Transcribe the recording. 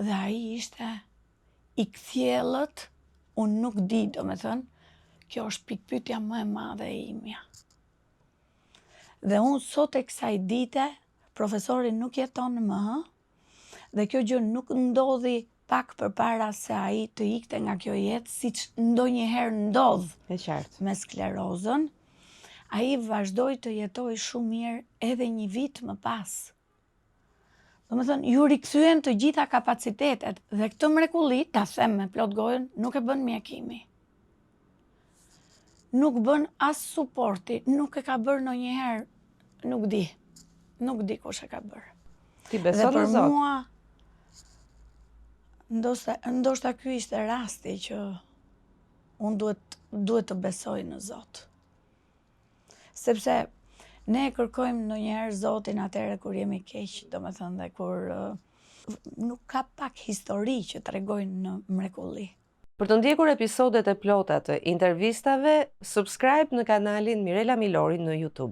Dhe ai ishte i kthjellët, unë nuk di, domethënë, kjo është pikpyetja më e madhe e imja. Dhe unë sot e kësaj dite, profesori nuk jeton më, dhe kjo gjë nuk ndodhi pak përpara se ai të ikte nga kjo jetë, siç ndonjëherë ndodh E qartë. me sklerozën. Ai vazhdoi të jetoj shumë mirë edhe një vit më pas. Domethënë, ju rikthyen të gjitha kapacitetet dhe këtë mrekulli, ta them me plot gojën, nuk e bën mjekimi. Nuk bën as suporti, nuk e ka bërë ndonjëherë, nuk di. Nuk di kush e ka bërë. Ti Dhe beson në për Zot? mua, ndoshta ky ishte rasti që unë duhet të besoj në Zot. Sepse ne e kërkojmë ndonjëherë Zotin atëherë kur jemi keq, domethënë, dhe kur nuk ka pak histori që tregojnë në mrekulli. Për të ndjekur episodet e plota të intervistave, subscribe në kanalin Mirela Milori në YouTube.